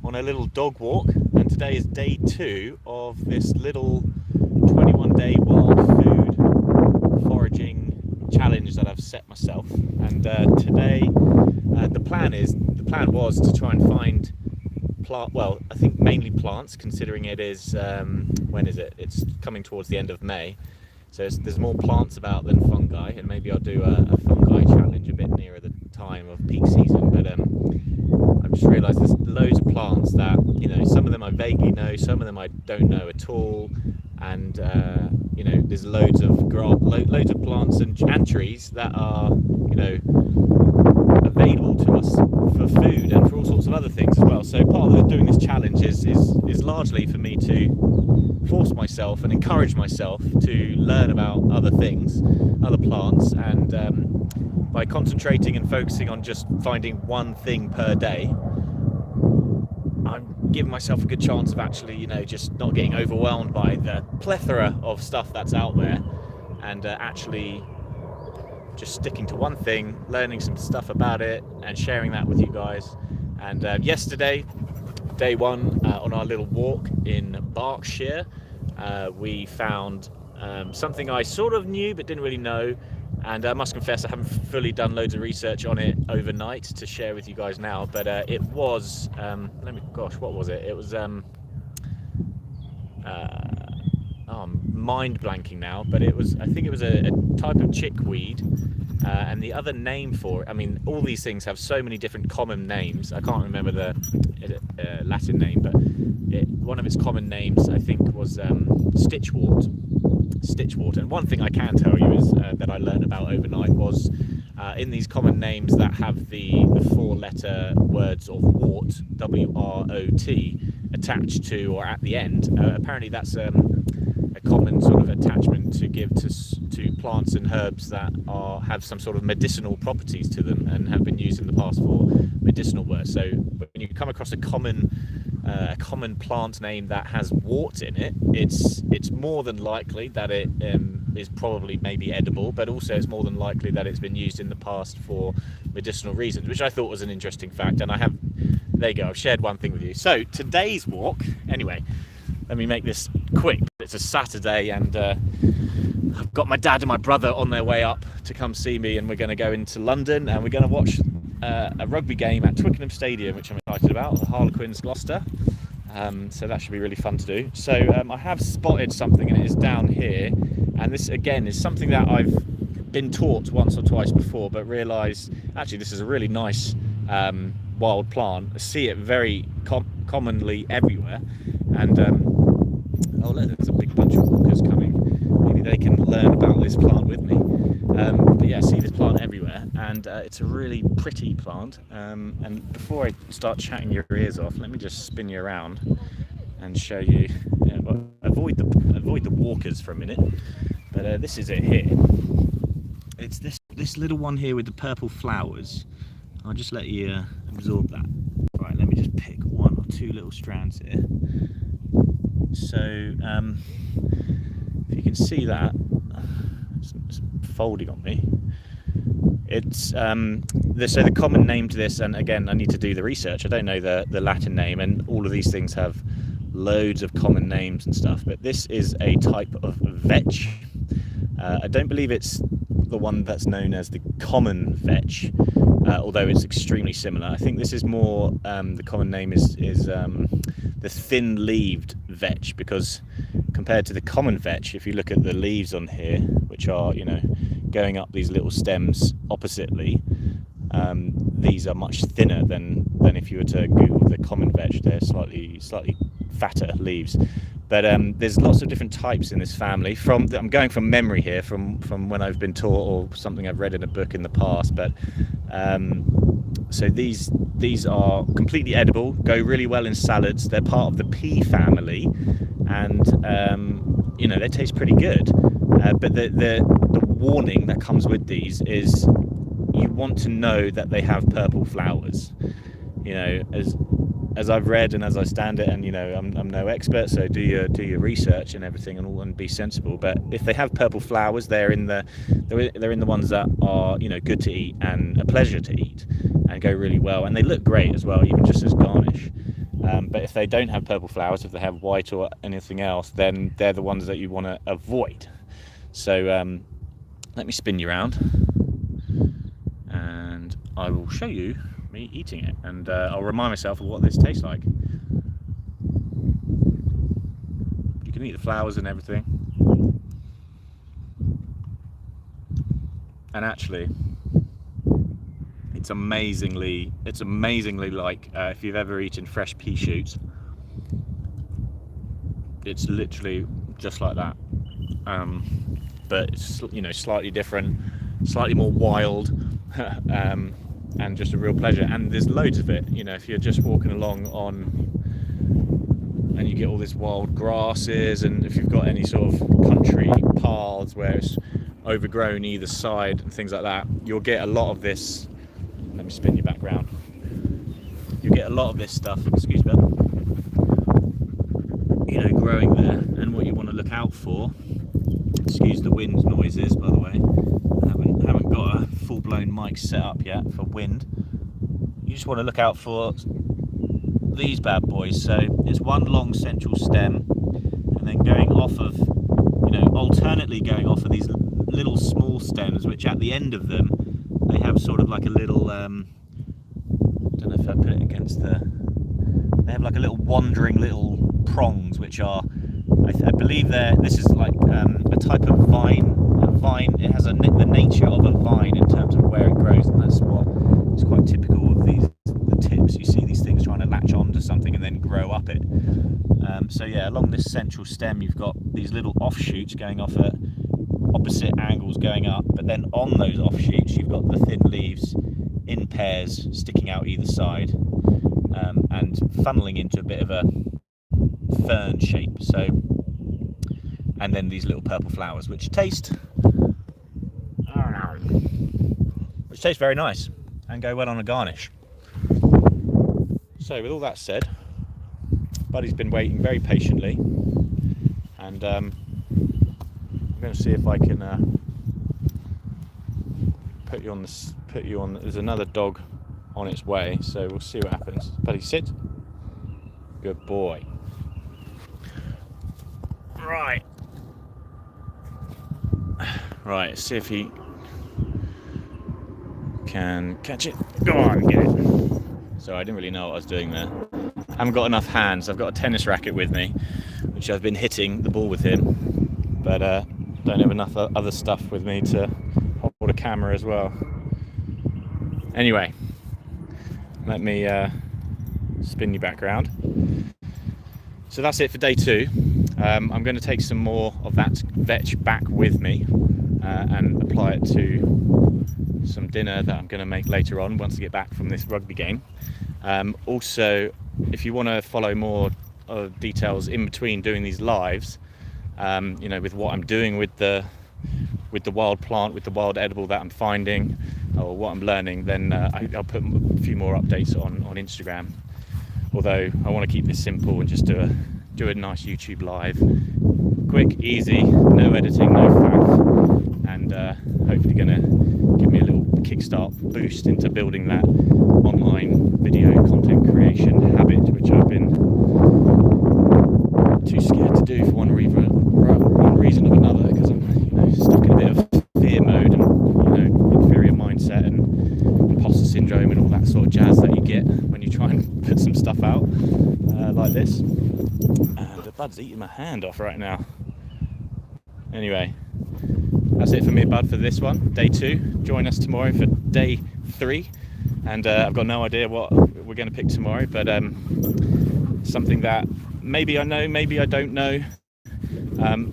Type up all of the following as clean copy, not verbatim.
on a little dog walk, and today is day 2 of this little 21-day wild food foraging challenge that I've set myself. And today the plan was to try and find I think mainly plants, considering it is when is it? It's coming towards the end of May, so there's more plants about than fungi, and maybe I'll do a fungi challenge a bit nearer the time of peak season. But I've just realised there's loads of plants that, some of them I vaguely know, some of them I don't know at all, and there's loads of loads of plants and trees that are available to us for food and for all sorts of other things as well. So part of doing this challenge is largely for me to force myself and encourage myself to learn about other things, other plants, and by concentrating and focusing on just finding one thing per day, I'm giving myself a good chance of actually, just not getting overwhelmed by the plethora of stuff that's out there, and actually just sticking to one thing, learning some stuff about it and sharing that with you guys. And yesterday, day 1 on our little walk in Berkshire, we found something I sort of knew but didn't really know, and I must confess I haven't fully done loads of research on it overnight to share with you guys now, but it was what was it? It was I'm mind blanking now, but I think it was a type of chickweed, and the other name for it, all these things have so many different common names. I can't remember the Latin name, but one of its common names I think was stitchwort. And one thing I can tell you is that I learned about overnight was in these common names that have the 4-letter words of wart, W-R-O-T, attached to or at the end. Apparently that's a common sort of attachment to give to plants and herbs that have some sort of medicinal properties to them and have been used in the past for medicinal work. So when you come across a common plant name that has wart in it, it's more than likely that it is probably maybe edible, but also it's more than likely that it's been used in the past for medicinal reasons, which I thought was an interesting fact. And there you go, I've shared one thing with you. So today's walk, anyway, let me make this quick. It's a Saturday, and I've got my dad and my brother on their way up to come see me, and we're going to go into London and we're going to watch a rugby game at Twickenham Stadium, which I'm excited about, the Harlequins Gloucester. So that should be really fun to do. So I have spotted something, and it is down here, and this again is something that I've been taught once or twice before, but realised actually this is a really nice wild plant. I see it very commonly everywhere, and oh look, there's a big bunch of walkers coming. Maybe they can learn about this plant with me. But yeah, I see this plant everywhere, and it's a really pretty plant. And before I start chatting your ears off, let me just spin you around and show you. Avoid the walkers for a minute. But this is it here. It's this little one here with the purple flowers. I'll just let you absorb that. Right, let me just pick 1 or 2 little strands here. So if you can see that, it's folding on me. It's so the common name to this, and again I need to do the research, I don't know the Latin name, and all of these things have loads of common names and stuff, but this is a type of vetch. I don't believe it's the one that's known as the common vetch, although it's extremely similar. I think this is more the common name is the thin-leaved vetch, because compared to the common vetch, if you look at the leaves on here, which are going up these little stems oppositely, these are much thinner than if you were to Google the common vetch. They're slightly fatter leaves. But there's lots of different types in this family. I'm going from memory here, from when I've been taught or something I've read in a book in the past. But so these are completely edible, go really well in salads. They're part of the pea family, and they taste pretty good. But the warning that comes with these is you want to know that they have purple flowers. As I've read and as I stand it, and I'm no expert, so do your research and everything, and be sensible. But if they have purple flowers, they're in the ones that are good to eat and a pleasure to eat and go really well, and they look great as well, even just as garnish. But if they don't have purple flowers, if they have white or anything else, then they're the ones that you want to avoid. So let me spin you around, and I will show you me eating it, and I'll remind myself of what this tastes like. You can eat the flowers and everything, and actually it's amazingly like if you've ever eaten fresh pea shoots, it's literally just like that, but it's, you know, slightly different, slightly more wild, and just a real pleasure. And there's loads of it, you know, if you're just walking along and you get all this wild grasses, and if you've got any sort of country paths where it's overgrown either side and things like that, you'll get a lot of this. Let me spin you back round. You get a lot of this stuff, excuse me, you know, growing there. And what you want to look out for, excuse the wind noises, by the way, I haven't got a full-blown mic set up yet for wind. You just want to look out for these bad boys. So it's one long central stem, and then going off of, you know, alternately going off of these little small stems, which at the end of them they have sort of like a little I don't know if I put it against they have like a little wandering little prongs, which are, I believe this is like a type of vine. It has the nature of a vine in terms of where it grows, and that's what is quite typical of the tips. You see these things trying to latch onto something and then grow up it. So yeah, along this central stem you've got these little offshoots going off at opposite angles going up, but then on those offshoots you've got the thin leaves in pairs sticking out either side, and funneling into a bit of a fern shape. So, and then these little purple flowers which taste very nice and go well on a garnish. So with all that said, Buddy's been waiting very patiently, and I'm going to see if I can put you on. There's another dog on its way, so we'll see what happens. Buddy, sit. Good boy. Right, let's see if he can catch it. Go on, get it. Sorry, I didn't really know what I was doing there. I haven't got enough hands. I've got a tennis racket with me, which I've been hitting the ball with him, but don't have enough other stuff with me to hold a camera as well. Anyway, let me spin you back around. So that's it for day 2. I'm going to take some more of that vetch back with me and apply it to some dinner that I'm going to make later on once I get back from this rugby game. Also, if you want to follow more details in between doing these lives, you know, with what I'm doing with the wild plant, with the wild edible that I'm finding, or what I'm learning, then I'll put a few more updates on Instagram. Although I want to keep this simple and just do a nice YouTube live, quick, easy, no editing, no faff, and hopefully going to give me a little kickstart boost into building that online video content creation habit, which I've been too scared to do for one reason or another, because I'm, you know, stuck in a bit of fear mode and, you know, inferior mindset and imposter syndrome and all that sort of jazz that you get when you try and put some stuff out like this. And the bud's eating my hand off right now. Anyway, that's it for me, Bud, for this one, day 2. Join us tomorrow for day 3, and I've got no idea what we're going to pick tomorrow, but something that maybe I know, maybe I don't know.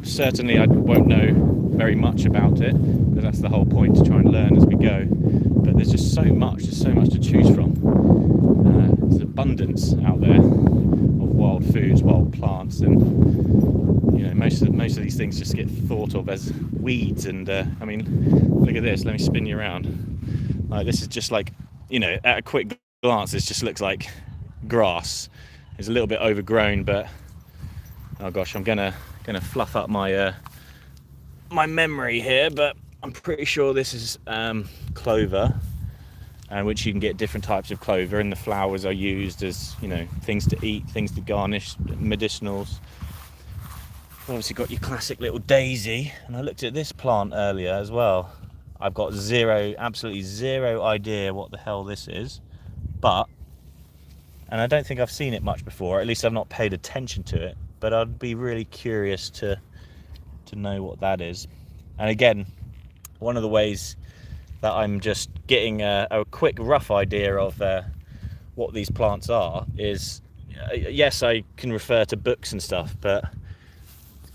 Certainly I won't know very much about it, because that's the whole point, to try and learn as we go. But there's just so much to choose from. There's abundance out there of wild foods, wild plants, and, you know, most of these things just get thought of as weeds. And I mean, look at this. Let me spin you around. Like, this is just like, you know, at a quick glance, this just looks like grass. It's a little bit overgrown, but oh gosh, I'm gonna fluff up my my memory here, but I'm pretty sure this is clover. and which you can get different types of clover, and the flowers are used as, you know, things to eat, things to garnish, medicinals. Obviously got your classic little daisy, and I looked at this plant earlier as well. I've got absolutely zero idea what the hell this is, and I don't think I've seen it much before, at least I've not paid attention to it, but I'd be really curious to know what that is. And again, one of the ways that I'm just getting a quick rough idea of what these plants are is, yes, I can refer to books and stuff, but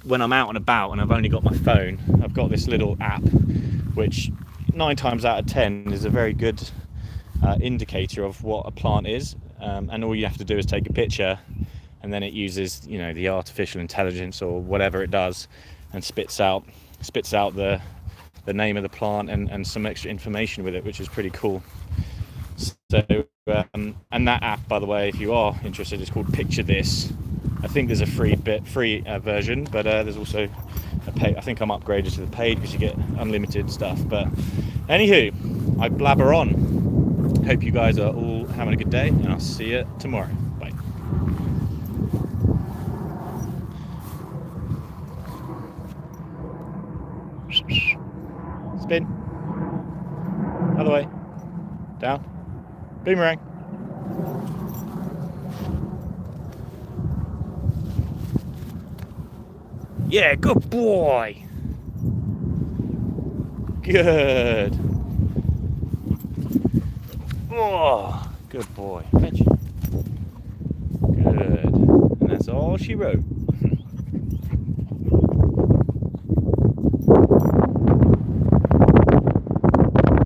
when I'm out and about and I've only got my phone, I've got this little app which 9 times out of 10 is a very good indicator of what a plant is, and all you have to do is take a picture, and then it uses, you know, the artificial intelligence or whatever it does, and spits out the name of the plant and some extra information with it, which is pretty cool. So and that app, by the way, if you are interested, is called Picture This. I think there's a free version, but there's also a pay. I think I'm upgraded to the paid because you get unlimited stuff. But anywho, I blabber on. Hope you guys are all having a good day, and I'll see you tomorrow. Bye. Spin. Other way. Down. Boomerang. Yeah, good boy. Good. Oh, good boy. Vetch. Good. And that's all she wrote.